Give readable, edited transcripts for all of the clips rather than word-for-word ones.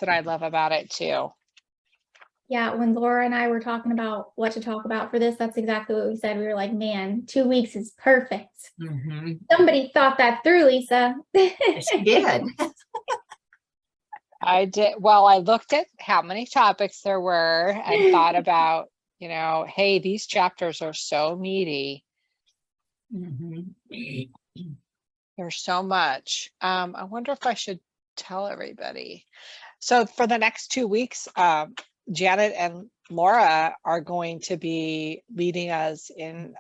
what I love about it too. Yeah, when Laura and I were talking about what to talk about for this, that's exactly what we said. We were like, man, 2 weeks is perfect. Mhm. Somebody thought that through, Lisa. She did. I did. Well, I looked at how many topics there were and thought about, hey, these chapters are so meaty. Mhm. There's so much. I wonder if I should tell everybody. So for the next 2 weeks, Janet and Laura are going to be leading us in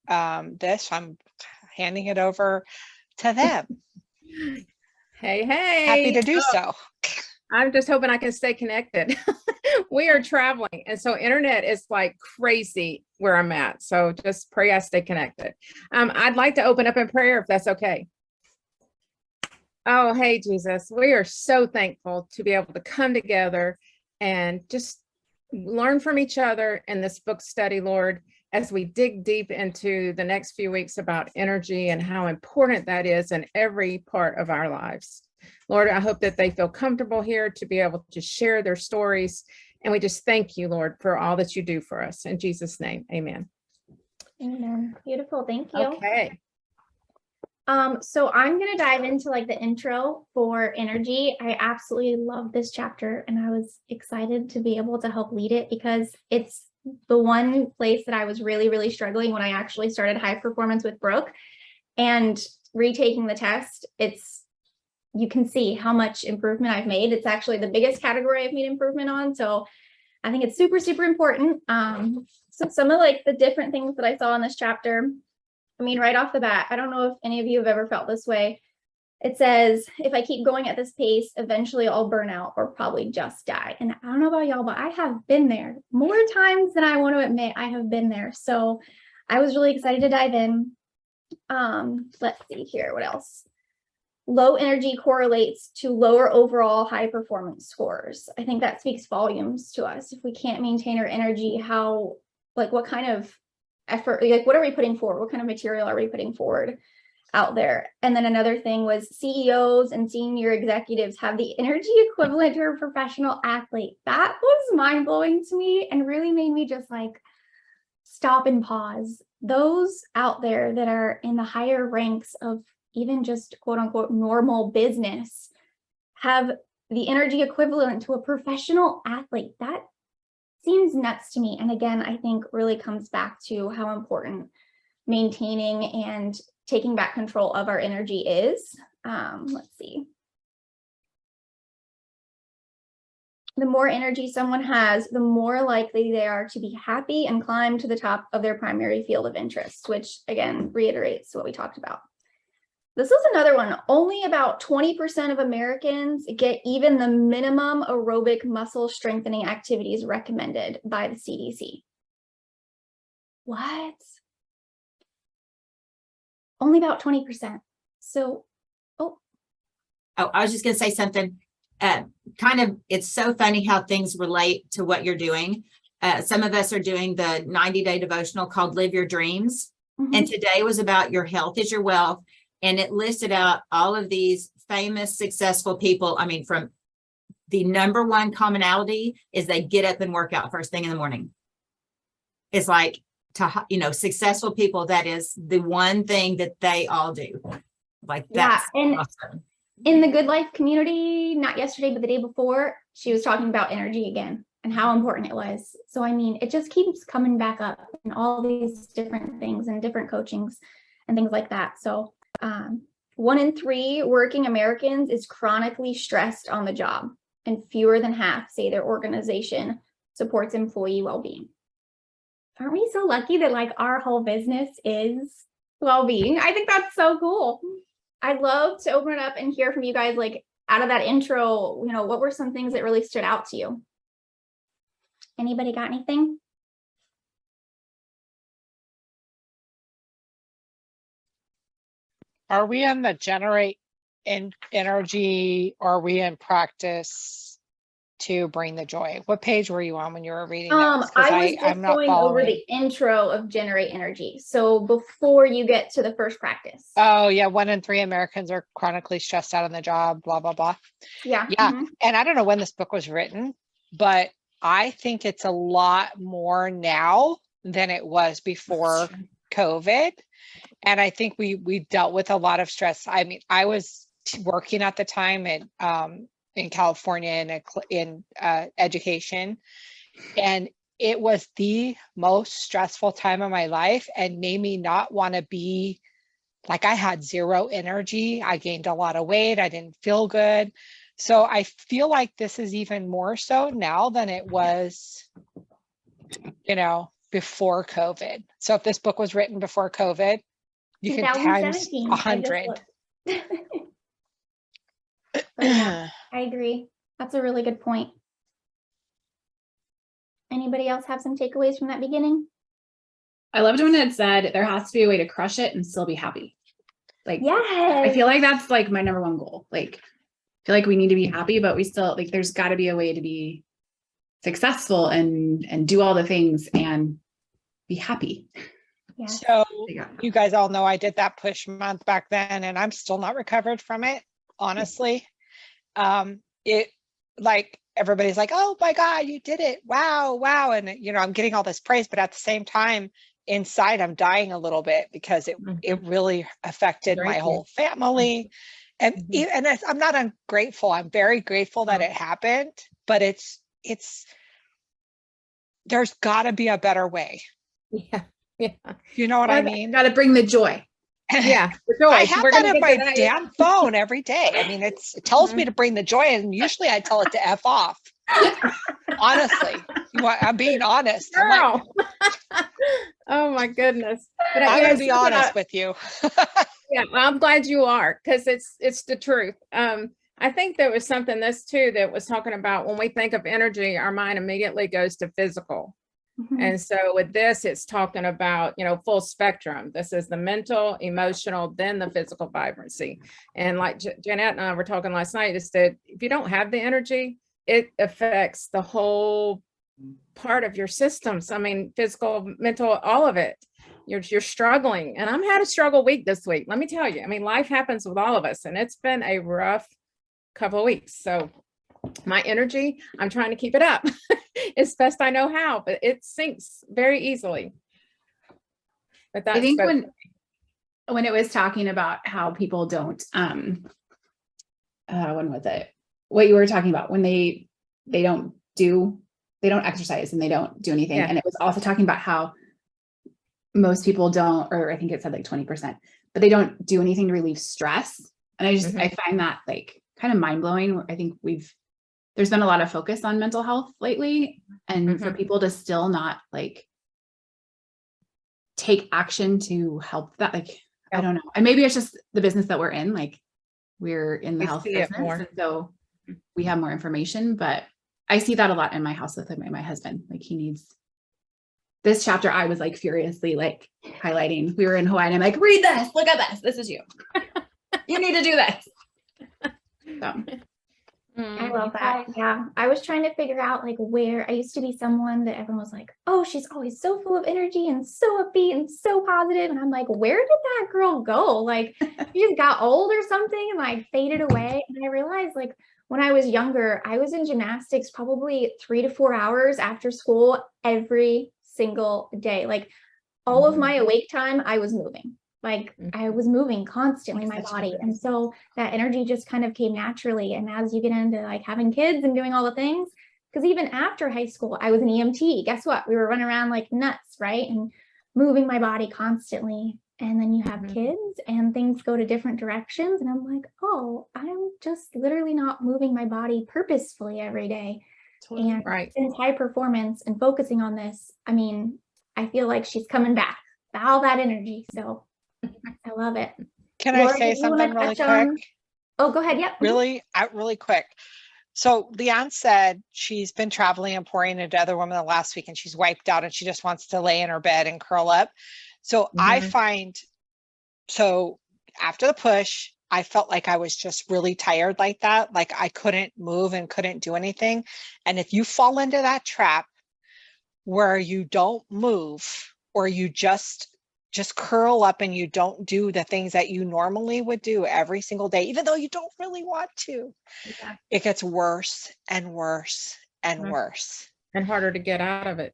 this. I'm handing it over to them. Hey, Happy to do so. I'm just hoping I can stay connected. We are traveling, and so internet is like crazy where I'm at. So just pray I stay connected. I'd like to open up in prayer if that's okay. Oh, hey, Jesus, we are so thankful to be able to come together and just learn from each other in this book study, Lord, as we dig deep into the next few weeks about energy and how important that is in every part of our lives. Lord, I hope that they feel comfortable here to be able to share their stories. And we just thank you, Lord, for all that you do for us. In Jesus' name, amen. Amen. Beautiful. Thank you. Okay. So I'm going to dive into like the intro for energy. I absolutely love this chapter and I was excited to be able to help lead it because it's the one place that I was really, really struggling when I actually started high performance with Brooke and retaking the test. You can see how much improvement I've made. It's actually the biggest category I've made improvement on. So I think it's super, super important. So some of like the different things that I saw in this chapter, I mean, right off the bat, I don't know if any of you have ever felt this way. It says, if I keep going at this pace, eventually I'll burn out or probably just die. And I don't know about y'all, but I have been there more times than I want to admit. I have been there. So I was really excited to dive in. Let's see here. What else? Low energy correlates to lower overall high performance scores. I think that speaks volumes to us. If we can't maintain our energy, what kind of effort, like what are we putting forward? What kind of material are we putting forward out there? And then another thing was CEOs and senior executives have the energy equivalent to a professional athlete. That was mind blowing to me and really made me just like stop and pause. Those out there that are in the higher ranks of even just quote unquote normal business have the energy equivalent to a professional athlete. That seems nuts to me. And again, I think really comes back to how important maintaining and taking back control of our energy is. Let's see. The more energy someone has, the more likely they are to be happy and climb to the top of their primary field of interest, which again, reiterates what we talked about. This is another one. Only about 20% of Americans get even the minimum aerobic muscle strengthening activities recommended by the CDC. What? Only about 20%. So, Oh, I was just going to say something. It's so funny how things relate to what you're doing. Some of us are doing the 90-day devotional called Live Your Dreams. And today was about your health is your wealth. And it listed out all of these famous, successful people. I mean, from the number one commonality is they get up and work out first thing in the morning. It's like, successful people, that is the one thing that they all do. Like that's awesome. In the Good Life community, not yesterday, but the day before, she was talking about energy again and how important it was. So, I mean, it just keeps coming back up in all these different things and different coachings and things like that. So, 1 in 3 working Americans is chronically stressed on the job, and fewer than half say their organization supports employee well-being. Aren't we so lucky that like our whole business is well-being? I think that's so cool. I'd love to open it up and hear from you guys, like out of that intro, what were some things that really stood out to you? Anybody got anything? Are we on the generate energy? Or are we in practice to Bring the Joy. What page were you on when you were reading those? 'Cause I was I'm just not going over following. the intro of Generate Energy. So before you get to the first practice. Oh yeah, 1 in 3 Americans are chronically stressed out on the job, blah, blah, blah. Yeah. Yeah. mhm. And I don't know when this book was written, but I think it's a lot more now than it was before COVID. And I think we dealt with a lot of stress. I mean, I was working at the time in California in education, and it was the most stressful time of my life and made me not want to be like, I had zero energy. I gained a lot of weight. I didn't feel good. So I feel like this is even more so now than it was, before COVID. So if this book was written before COVID, you can times 2017. 100. But yeah, I agree. That's a really good point. Anybody else have some takeaways from that beginning? I loved when it said there has to be a way to crush it and still be happy. Like, I Yes. feel like that's like my number one goal. Like, I feel like we need to be happy, but we still like, there's got to be a way to be successful and do all the things and be happy. Yes. So Yeah. you guys all know I did that push month back then, and I'm still not recovered from it, honestly. It like everybody's like, oh my God, you did it. Wow, wow. And I'm getting all this praise, but at the same time, inside I'm dying a little bit because it really affected Very my good. whole family. And Mhm. I'm not ungrateful. I'm very grateful that it happened, but it's there's gotta be a better way. Yeah. Yeah. You know what I mean? Got to bring the joy. Yeah. The joy. I have We're that gonna in get my to that. damn phone every day. I mean, it tells me to bring the joy, and usually I tell it to F off. Honestly, I'm being honest. I'm like, Girl. Oh my goodness. But I'm you know, gonna be something honest with you. Yeah, well, I'm glad you are, because it's the truth. I think there was something this too that was talking about when we think of energy, our mind immediately goes to physical. Mhm. And so with this, it's talking about, full spectrum. This is the mental, emotional, then the physical vibrancy. And like Jeanette and I were talking last night, is that if you don't have the energy, it affects the whole part of your systems. I mean, physical, mental, all of it. You're struggling. And I'm had a struggle week this week. Let me tell you. I mean, life happens with all of us, and it's been a rough couple of weeks. So my energy, I'm trying to keep it up as best I know how, but it sinks very easily. But that's I think when it was talking about how people don't, when was it? What you were talking about when they don't exercise and they don't do anything. Yeah. And it was also talking about how most people don't, or I think it said like 20%, but they don't do anything to relieve stress. And I find that like kind of mind blowing. I think there's been a lot of focus on mental health lately, and for people to still not like take action to help that, like, I don't know. And maybe it's just the business that we're in, like we're in the We health see it business. more. And so we have more information, but I see that a lot in my house with my husband. Like he needs this chapter. I was like furiously like highlighting. We were in Hawaii and I'm like, read this, look at this. This is you. You need to do this. So. I love that. Yeah. I was trying to figure out like where I used to be someone that everyone was like, oh, she's always so full of energy and so upbeat and so positive. And I'm like, where did that girl go? Like she just got old or something and like faded away. And I realized like when I was younger, I was in gymnastics probably 3 to 4 hours after school every single day. Like all of my awake time, I was moving. Like I was moving constantly in my body. And so that energy just kind of came naturally. And as you get into like having kids and doing all the things, because even after high school, I was an EMT. Guess what? We were running around like nuts, right? And moving my body constantly. And then you have kids and things go to different directions. And I'm like, oh, I'm just literally not moving my body purposefully every day. And Right. since high performance and focusing on this, I mean, I feel like she's coming back, all that energy. So I love it. Can Laura, I say did you wanna something really touch on- quick? Oh, go ahead. Yep. Really quick. So Leanne said she's been traveling and pouring into other women the last week, and she's wiped out and she just wants to lay in her bed and curl up. So I find, so after the push, I felt like I was just really tired like that. Like I couldn't move and couldn't do anything. And if you fall into that trap where you don't move or you just curl up and you don't do the things that you normally would do every single day, even though you don't really want to, Yeah. it gets worse and worse and Mhm. worse. And harder to get out of it.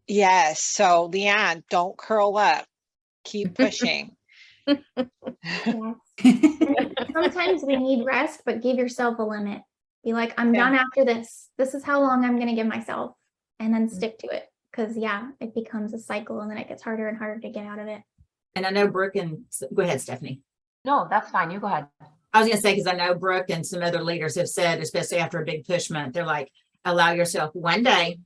Yes. So Leanne, don't curl up. Keep pushing. Yes. Sometimes we need rest, but give yourself a limit. Be like, I'm Yeah. done after this. This is how long I'm going to give myself, and then Mm. stick to it. Because, yeah, it becomes a cycle and then it gets harder and harder to get out of it. And I know Brooke and, go ahead, Stephanie. No, that's fine. You go ahead. I was gonna say, because I know Brooke and some other leaders have said, especially after a big push month, they're like, allow yourself one day.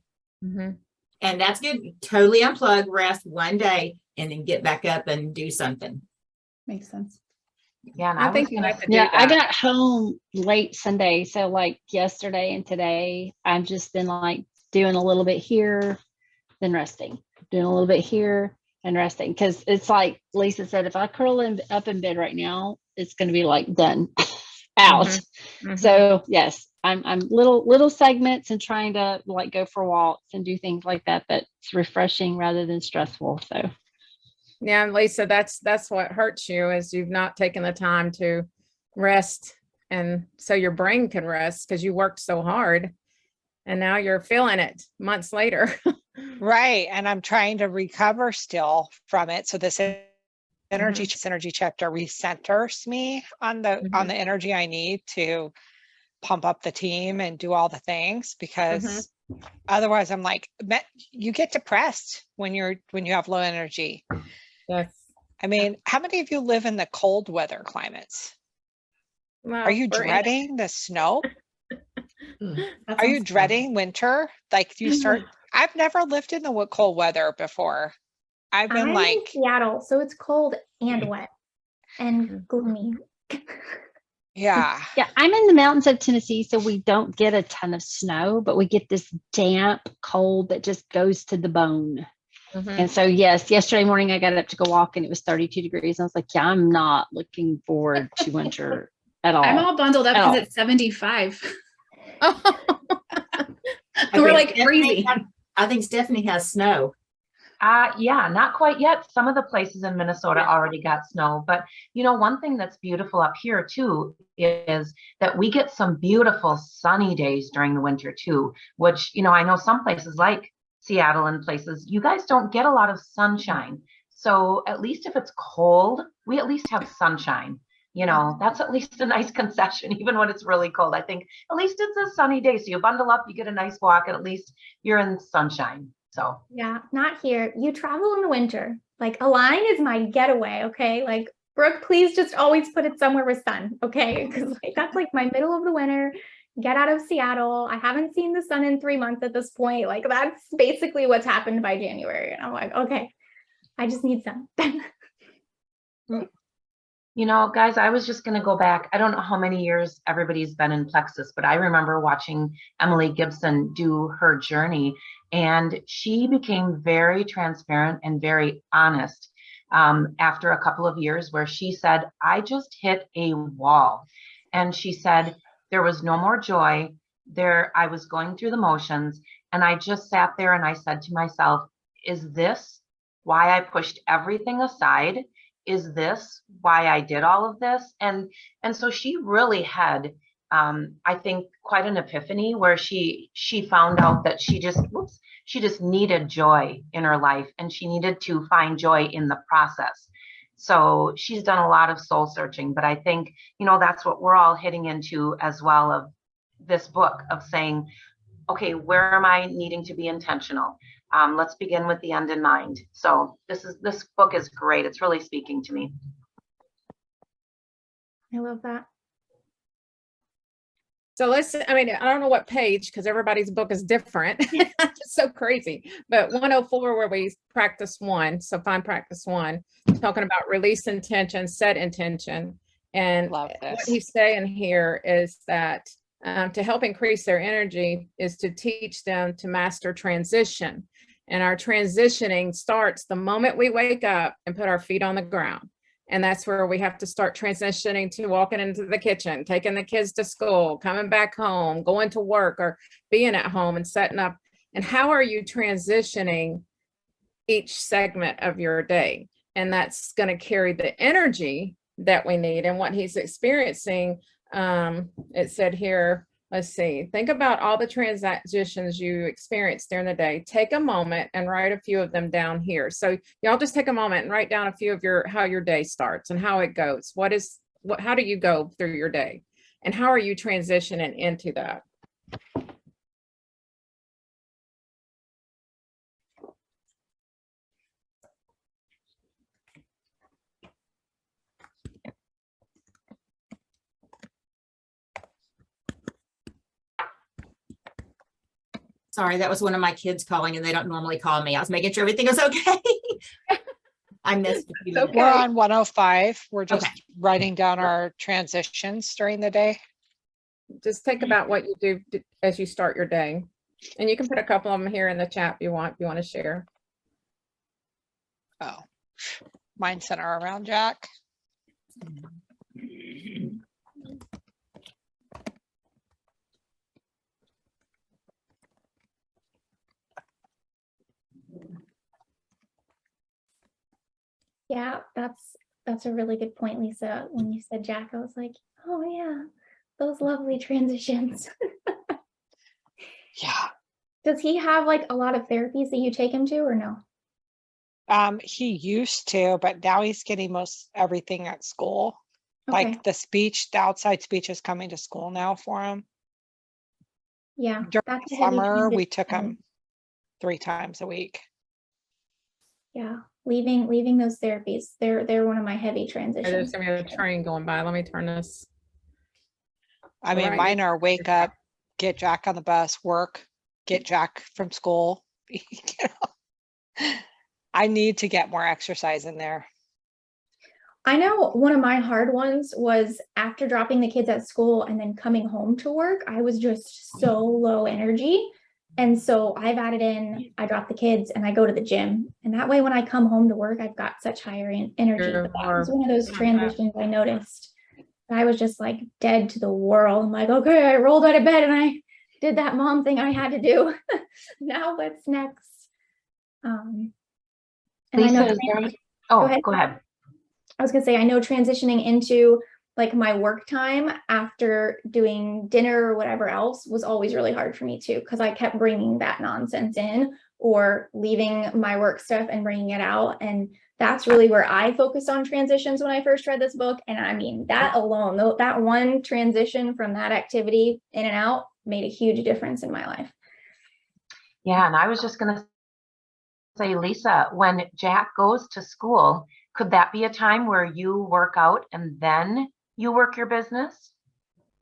Mhm. And that's good. Totally unplug, rest one day, and then get back up and do something. Makes sense. Yeah, and I I think was you gonna have to do Yeah, I that. got home late Sunday. So like yesterday and today, I've just been like doing a little bit here, then resting, doing a little bit here and resting. Cause it's like Lisa said, if I curl up in bed right now, it's going to be like done out. Mhm. So yes, I'm little segments and trying to like go for walks and do things like that. That's refreshing rather than stressful. So Yeah, and Lisa, that's what hurts you is you've not taken the time to rest, and so your brain can rest because you worked so hard, and now you're feeling it months later. Right. And I'm trying to recover still from it. So this energy Mhm. synergy chapter recenters me on the energy I need to pump up the team and do all the things, because otherwise I'm like, you get depressed when you have low energy. Yes. I mean, how many of you live in the cold weather climates? Well, Are you we're in it. dreading the snow? That Are you sounds dreading winter? Like you start, I've never lived in the cold weather before. I've been I'm in like, Seattle, so it's cold and wet and gloomy. yeah, yeah, I'm in the mountains of Tennessee, so we don't get a ton of snow, but we get this damp cold that just goes to the bone. Mhm. And so, yes, yesterday morning I got up to go walk and it was 32 degrees. I was like, yeah, I'm not looking forward to winter at all. I'm all bundled up At because all. it's 75. I We're think like Stephanie freezing. I think Stephanie has snow. Yeah, not quite yet. Some of the places in Minnesota already got snow, but one thing that's beautiful up here too is that we get some beautiful sunny days during the winter too, which, I know some places like Seattle and places, you guys don't get a lot of sunshine. So at least if it's cold, we at least have sunshine. That's at least a nice concession, even when it's really cold. I think at least it's a sunny day. So you bundle up, you get a nice walk, and at least you're in sunshine. So Yeah, not here. You travel in the winter. Like Align is my getaway, okay? Like Brooke, please just always put it somewhere with sun, okay? Because that's like my middle of the winter. Get out of Seattle. I haven't seen the sun in 3 months at this point. Like that's basically what's happened by January. And I'm like, okay, I just need sun. Guys, I was just going to go back. I don't know how many years everybody's been in Plexus, but I remember watching Emily Gibson do her journey, and she became very transparent and very honest after a couple of years where she said, I just hit a wall. And she said, there was no more joy there. I was going through the motions, and I just sat there and I said to myself, is this why I pushed everything aside? Is this why I did all of this? And so she really had, I think, quite an epiphany where she found out that she just needed joy in her life, and she needed to find joy in the process. So she's done a lot of soul searching, but I think, that's what we're all hitting into as well of this book of saying, okay, where am I needing to be intentional? Let's begin with the end in mind. So this book is great. It's really speaking to me. I love that. So I don't know what page because everybody's book is different. It's so crazy. But 104 where we practice one. So find practice one, talking about release intention, set intention. And love what this. he's saying here is that to help increase their energy is to teach them to master transition. And our transitioning starts the moment we wake up and put our feet on the ground. And that's where we have to start transitioning to walking into the kitchen, taking the kids to school, coming back home, going to work, or being at home and setting up. And how are you transitioning each segment of your day? And that's going to carry the energy that we need. And what he's experiencing, it said here, let's see, think about all the transitions you experience during the day. Take a moment and write a few of them down here. So y'all just take a moment and write down a few of how your day starts and how it goes. How do you go through your day? And how are you transitioning into that? Sorry, that was one of my kids calling and they don't normally call me. I was making sure everything was okay. I missed a few. Okay. We're on 105. We're just Okay. writing down our transitions during the day. Just think about what you do as you start your day. And you can put a couple of them here in the chat if you want to share. Oh, mine center around Jack. Yeah, that's a really good point, Lisa. When you said Jack, I was like, oh yeah, those lovely transitions. Yeah. Does he have like a lot of therapies that you take him to or no? He used to, but now he's getting most everything at school. Okay. Like the outside speech is coming to school now for him. Yeah, During that's the a heavy summer, we took transition. him 3 times a week. Yeah, leaving those therapies. They're one of my heavy There's transitions. gonna be a train going by. Let me turn this. I mean, Right. mine are wake up, get Jack on the bus, work, get Jack from school. You know? I need to get more exercise in there. I know one of my hard ones was after dropping the kids at school and then coming home to work, I was just so low energy. And so I've added in, I drop the kids and I go to the gym. And that way, when I come home to work, I've got such higher energy. You're But that was more- one of those transitions I noticed. I was just like dead to the world. I'm like, okay, I rolled out of bed and I did that mom thing I had to do. Now what's next? And I know Lisa, is there, oh, ahead. go ahead. I was gonna say, I know transitioning into like my work time after doing dinner or whatever else was always really hard for me too, because I kept bringing that nonsense in or leaving my work stuff and bringing it out. And that's really where I focused on transitions when I first read this book. And I mean, that alone, that one transition from that activity in and out made a huge difference in my life. Yeah, and I was just going to say, Lisa, when Jack goes to school, could that be a time where you work out and then you work your business?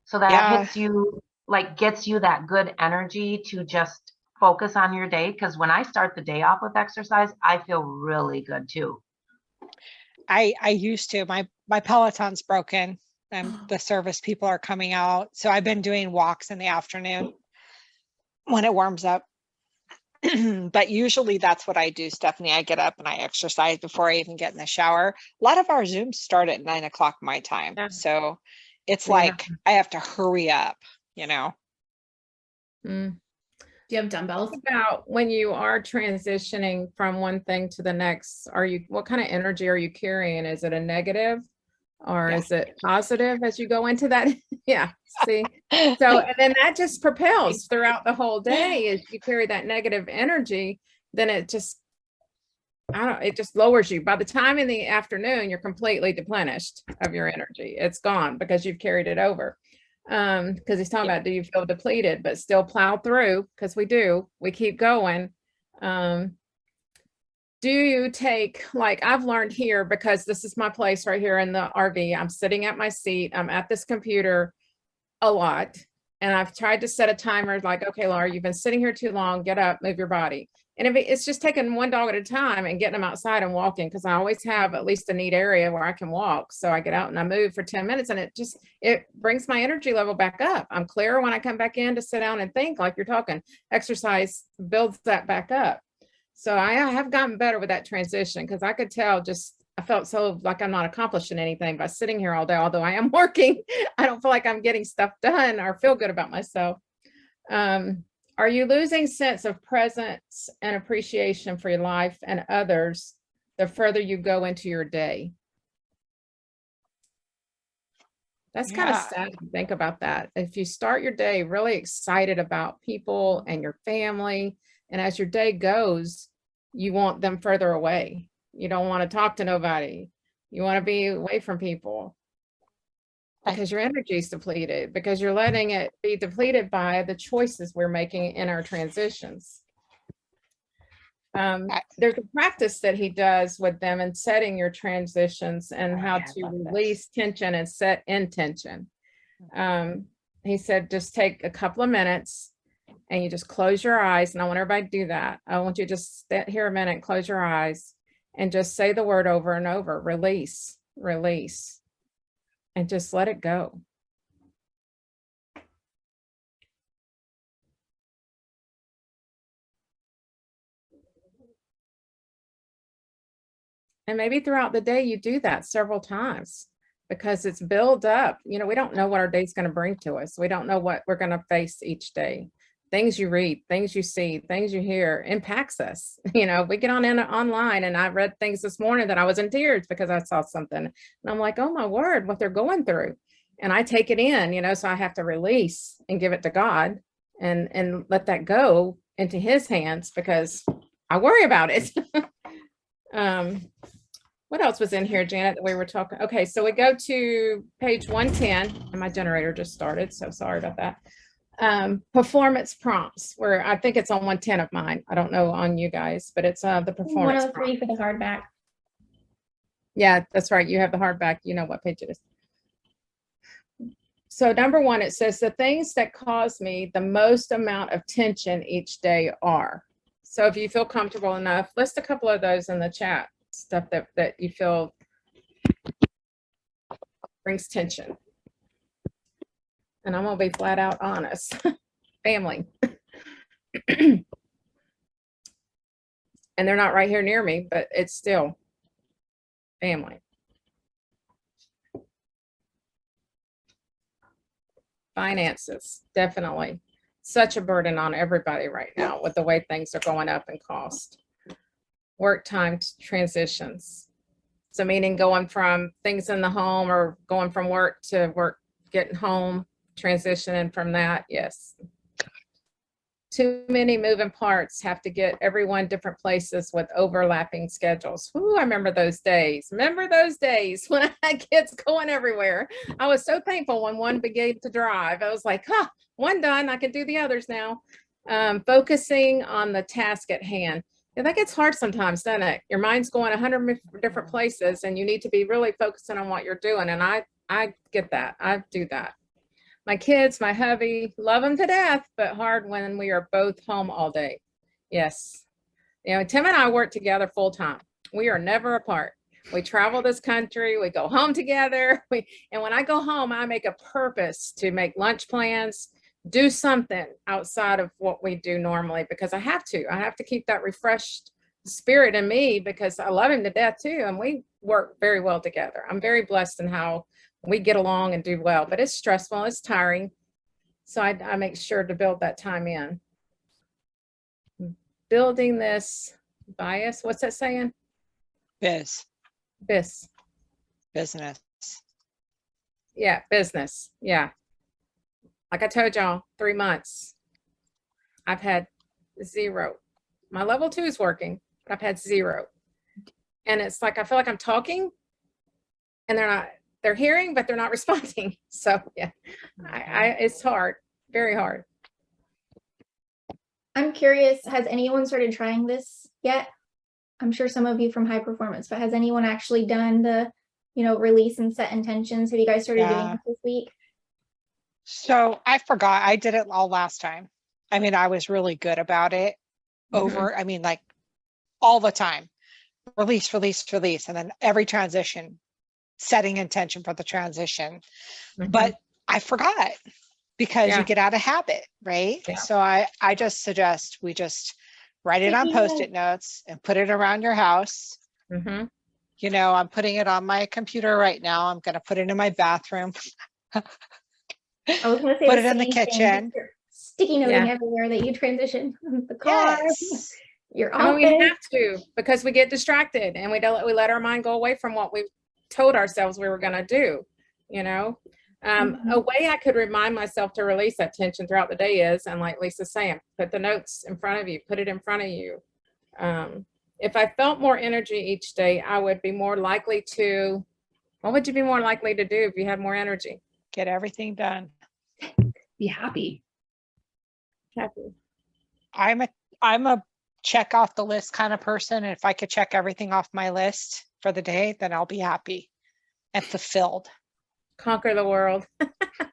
So that Yeah. hits you, like gets you that good energy to just focus on your day. Because when I start the day off with exercise, I feel really good too. I used to. My Peloton's broken and the service people are coming out. So I've been doing walks in the afternoon when it warms up. But usually that's what I do, Stephanie. I get up and I exercise before I even get in the shower. A lot of our Zooms start at 9 o'clock my time. Yeah. So it's Yeah. like I have to hurry up, you know. Mm. Do you have dumbbells? About when you are transitioning from one thing to the next, what kind of energy are you carrying? Is it a negative or Yeah. is it positive as you go into that? Yeah, see. So, and then that just propels throughout the whole day. As you carry that negative energy, then it just lowers you. By the time in the afternoon, you're completely deplenished of your energy. It's gone because you've carried it over. Because he's talking about, do you feel depleted, but still plow through? Because we keep going. Do you take, like I've learned here, because this is my place right here in the RV, I'm sitting at my seat, I'm at this computer a lot. And I've tried to set a timer like, okay, Laura, you've been sitting here too long, get up, move your body. And if it's just taking one dog at a time and getting them outside and walking, because I always have at least a neat area where I can walk. So I get out and I move for 10 minutes and it brings my energy level back up. I'm clearer when I come back in to sit down and think, like you're talking. Exercise builds that back up. So I have gotten better with that transition, because I could tell just I felt so like I'm not accomplishing anything by sitting here all day, although I am working. I don't feel like I'm getting stuff done or feel good about myself. Are you losing sense of presence and appreciation for your life and others the further you go into your day? That's kind of Yeah. sad to think about that. If you start your day really excited about people and your family, and as your day goes, you want them further away. You don't want to talk to nobody. You want to be away from people because your energy is depleted, because you're letting it be depleted by the choices we're making in our transitions. There's a practice that he does with them in setting your transitions and how I to love this. release tension and set intention. He said, just take a couple of minutes and you just close your eyes. And I want everybody to do that. I want you to just sit here a minute, close your eyes, and just say the word over and over, release, release, and just let it go. And maybe throughout the day, you do that several times because it's built up. You know, we don't know what our day's going to bring to us. We don't know what we're going to face each day. Things you read, things you see, things you hear impacts us. You know, we get online and I read things this morning that I was in tears because I saw something and I'm like, oh my word, what they're going through. And I take it in, you know, so I have to release and give it to God and let that go into his hands because I worry about it. What else was in here, Janet, that we were talking? Okay, so we go to page 110 and my generator just started, so sorry about that. Performance prompts, where I think it's on 110 of mine. I don't know on you guys, but it's the performance 103 for the hardback. Yeah, that's right. You have the hardback. You know what page it is. So number one, it says the things that cause me the most amount of tension each day are. So if you feel comfortable enough, list a couple of those in the chat, stuff that you feel brings tension. And I'm gonna be flat out honest. Family. And they're not right here near me, but it's still family. Finances, definitely. Such a burden on everybody right now with the way things are going up in cost. Work time transitions. So meaning going from things in the home or going from work to work, getting home, transitioning from that, yes. Too many moving parts, have to get everyone different places with overlapping schedules. Ooh, I remember those days. Remember those days when I had kids going everywhere. I was so thankful when one began to drive. I was like, huh, one done, I can do the others now. Focusing on the task at hand. Yeah, that gets hard sometimes, doesn't it? Your mind's going 100 different places and you need to be really focusing on what you're doing. And I get that. I do that. My kids, my hubby, love them to death, but hard when we are both home all day. Yes. You know, Tim and I work together full time. We are never apart. We travel this country. We go home together. And when I go home, I make a purpose to make lunch plans, do something outside of what we do normally because I have to keep that refreshed spirit in me because I love him to death too. And we work very well together. I'm very blessed in how we get along and do well, but it's stressful, it's tiring. So I make sure to build that time in. Building this bias, what's that saying? Business. Yeah, business. Yeah. Like I told y'all, 3 months. I've had 0. My level 2 is working, but I've had 0. And it's like, I feel like I'm talking and they're hearing, but they're not responding. So yeah, it's hard, very hard. I'm curious, has anyone started trying this yet? I'm sure some of you from High Performance, but has anyone actually done the, release and set intentions? Have you guys started doing this week? So I forgot, I did it all last time. I mean, I was really good about it like all the time, release. And then every transition, setting intention for the transition. But I forgot because you get out of habit, right? Yeah. So I just suggest we just write it on Post-it notes and put it around your house You know, I'm putting it on my computer right now. I'm going to put it in my bathroom. I was gonna say Put the it in the same thing, kitchen. just your sticky noting Yeah. everywhere that you transition. The car, Yes. your I mean, we office. have to, because we get distracted and we let our mind go away from what we've told ourselves we were going to do, you know. A way I could remind myself to release that tension throughout the day is, and like Lisa's saying, put the notes in front of you, put it in front of you. If I felt more energy each day, I would be more likely to, what would you be more likely to do if you had more energy? Get everything done. Be happy. Happy. I'm a check off the list kind of person. And if I could check everything off my list for the day, then I'll be happy and fulfilled. Conquer the world.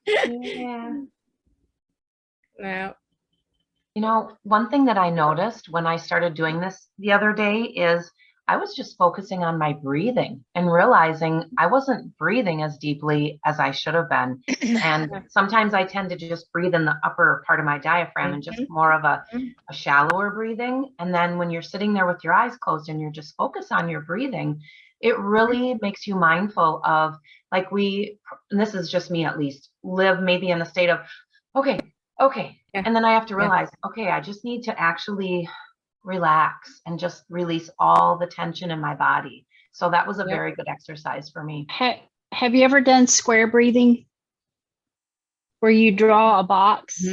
Yeah. No. You know, one thing that I noticed when I started doing this the other day is I was just focusing on my breathing and realizing I wasn't breathing as deeply as I should have been. And sometimes I tend to just breathe in the upper part of my diaphragm and just more of a shallower breathing. And then when you're sitting there with your eyes closed and you're just focused on your breathing, it really makes you mindful of, like, and this is just me at least, live maybe in the state of, okay. Yeah. And then I have to realize, okay, I just need to actually relax and just release all the tension in my body. So that was a very good exercise for me. Have you ever done square breathing? Where you draw a box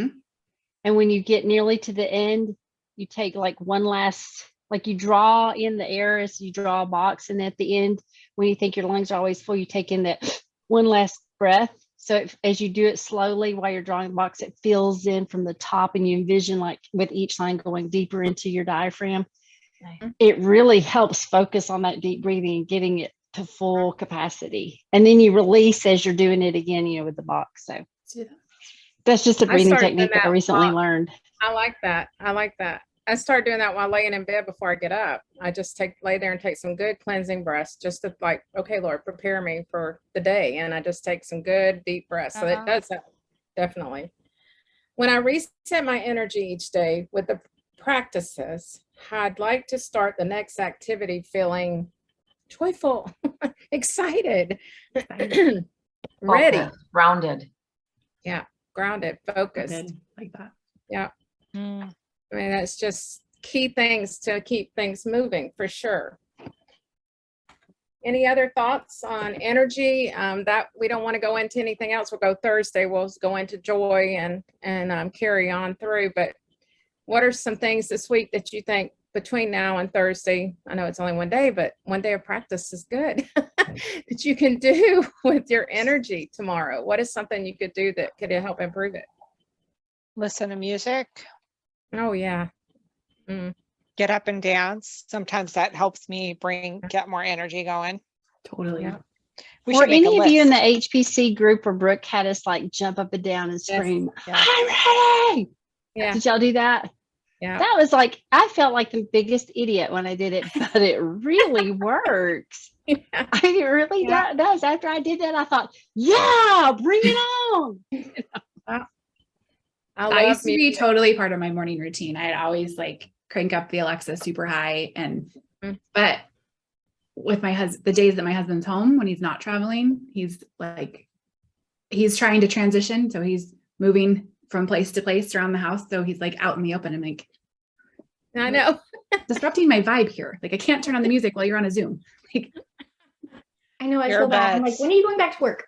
and when you get nearly to the end, you take like one last, like you draw in the air as you draw a box. And at the end, when you think your lungs are always full, you take in that one last breath. So as you do it slowly while you're drawing the box, it fills in from the top and you envision like with each line going deeper into your diaphragm. Nice. It really helps focus on that deep breathing and getting it to full capacity. And then you release as you're doing it again, you know, with the box. So that's just a breathing started doing technique that I that recently while- learned. I like that. I start doing that while laying in bed before I get up. I just lay there and take some good cleansing breaths, just to like, okay, Lord, prepare me for the day. And I just take some good deep breaths. So it does that, definitely. When I reset my energy each day with the practices, I'd like to start the next activity feeling joyful, excited, ready, Focused, grounded. grounded, focused. Good. Like that. Yeah. Mm. I mean, that's just key things to keep things moving for sure. Any other thoughts on energy? That we don't want to go into anything else. We'll go Thursday. We'll go into joy and carry on through. But what are some things this week that you think between now and Thursday? I know it's only one day, but one day of practice is good that you can do with your energy tomorrow. What is something you could do that could help improve it? Listen to music, Oh yeah. get up and dance. Sometimes that helps me get more energy going. Totally. Yeah. We Were should make a any of you in the list. HPC group where Brooke had us like jump up and down and scream, Yeah. I'm ready? Yeah. Did y'all do that? Yeah. That was like, I felt like the biggest idiot when I did it, but it really works. Yeah. I mean, it really Yeah. does. After I did that, I thought, yeah, bring it on. I used to be music. totally part of my morning routine. I'd always like crank up the Alexa super high but with my husband, the days that my husband's home when he's not traveling, he's trying to transition. So he's moving from place to place around the house. So he's like out in the open. I'm like, I know. disrupting my vibe here. Like I can't turn on the music while you're on a Zoom. Like, I know, I Your feel bad. I'm like, beds. when are you going back to work?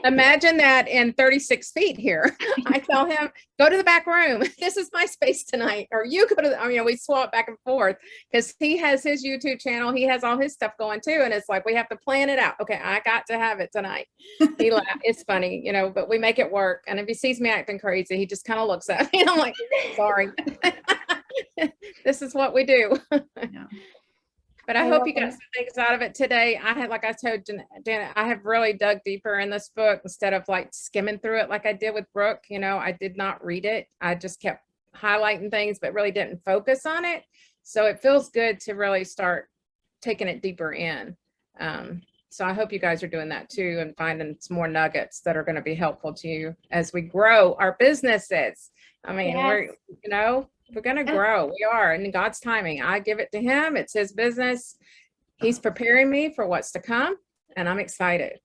Imagine that in 36 feet here. I tell him, go to the back room. This is my space tonight. Or you go to, we swap back and forth because he has his YouTube channel. He has all his stuff going too. And it's like, we have to plan it out. Okay, I got to have it tonight. He it's funny, but we make it work. And if he sees me acting crazy, he just kind of looks at me. And I'm like, sorry. This is what we do. yeah. But I I hope love you got that. some things out of it today. Like I told Janet, I have really dug deeper in this book instead of like skimming through it like I did with Brooke. I did not read it. I just kept highlighting things, but really didn't focus on it. So it feels good to really start taking it deeper in. So I hope you guys are doing that too and finding some more nuggets that are going to be helpful to you as we grow our businesses. We're going to grow. We are in God's timing. I give it to him. It's his business. he's preparing me for what's to come, and I'm excited.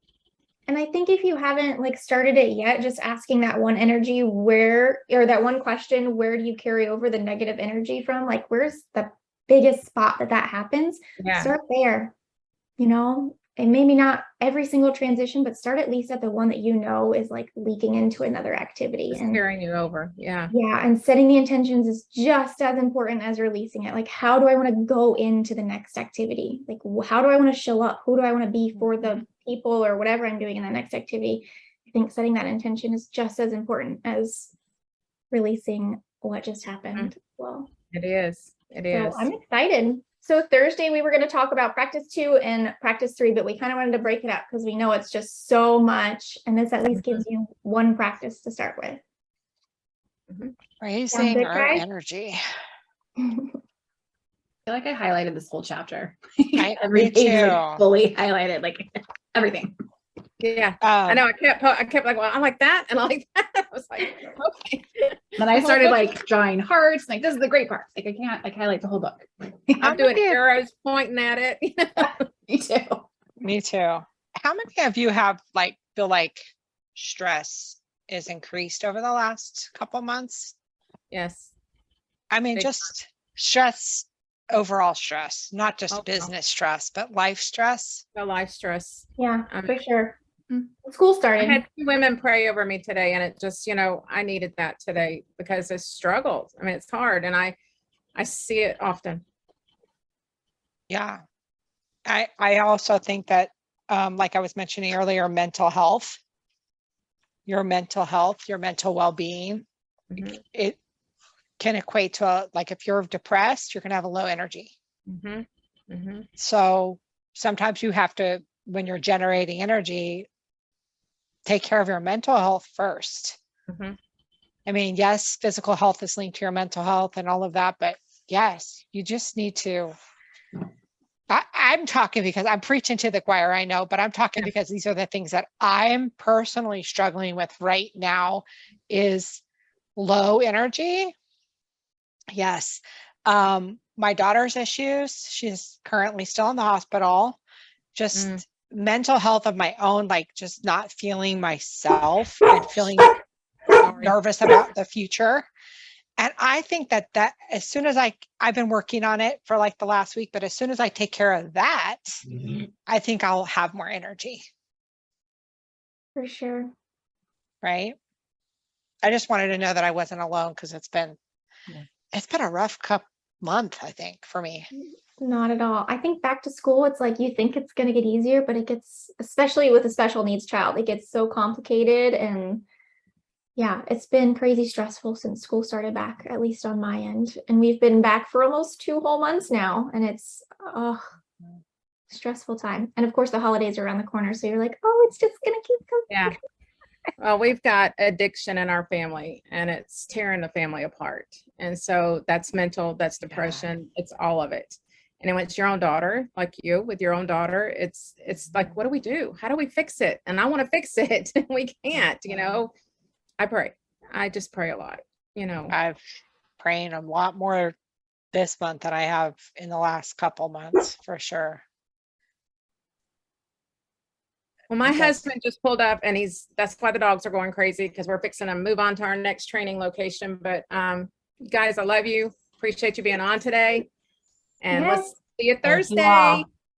And I think if you haven't like started it yet, just asking that one energy or that one question, where do you carry over the negative energy from? Like, where's the biggest spot that happens? Yeah. Start there, and maybe not every single transition, but start at least at the one that is like leaking into another activity. Just And carrying you over. Yeah. yeah, and setting the intentions is just as important as releasing it. Like, how do I want to go into the next activity? Like, how do I want to show up? Who do I want to be for the people or whatever I'm doing in the next activity? I think setting that intention is just as important as releasing what just happened. Well, It is. It is. so I'm excited. So Thursday we were going to talk about practice 2 and practice 3, but we kind of wanted to break it up because we know it's just so much, and this at least gives you one practice to start with. Raising good, our guys? energy. I feel like I highlighted this whole chapter. Me Every page is, like, too. fully highlighted, like everything. Yeah. I know. I kept like, well, I like that, and I like that. I was like, okay. Then I started like drawing hearts. Like, this is the great part. Like, I can't like highlight the whole book. I'm doing many of- arrows pointing at it. Me too. Me too. How many of you feel like stress is increased over the last couple months? Yes. I mean, Big just stress, overall stress, not just Overall. business stress, but life stress. No life stress. Yeah, Um, for sure. School I started. had 2 women pray over me today, and it just, I needed that today because I struggled. I mean, it's hard, and I see it often. Yeah. I also think that, like I was mentioning earlier, mental health, your mental well-being, Mhm. it can equate to like if you're depressed, you're going to have a low energy. Mhm. Mhm. So sometimes you have to, when you're generating energy, take care of your mental health first. Mhm. I mean, yes, physical health is linked to your mental health and all of that, but yes, you just need to. I'm talking because I'm preaching to the choir, I know, but I'm talking because these are the things that I'm personally struggling with right now is low energy. Yes. My daughter's issues, she's currently still in the hospital, just mental health of my own, like just not feeling myself and feeling nervous about the future. And I think that as soon as I've been working on it for like the last week, but as soon as I take care of that, I think I'll have more energy. For sure. Right. I just wanted to know that I wasn't alone because it's been a rough month, I think, for me. Not at all. I think back to school, it's like you think it's going to get easier, but it gets, especially with a special needs child, it gets so complicated. And yeah, it's been crazy stressful since school started back, at least on my end. And we've been back for almost 2 whole months now. And it's stressful time. And of course, the holidays are around the corner. So you're like, oh, it's just going to keep coming. Yeah. Well, we've got addiction in our family, and it's tearing the family apart. And so that's mental, that's depression, it's all of it. And when it's your own daughter, like you with your own daughter, it's like, what do we do? How do we fix it? And I want to fix it. And we can't, I pray. I just pray a lot, I've praying a lot more this month than I have in the last couple months, for sure. Well, my Okay. husband just pulled up, and that's why the dogs are going crazy, because we're fixing to move on to our next training location. But guys, I love you. Appreciate you being on today. And Yes. let's see you Thank you Thursday. all.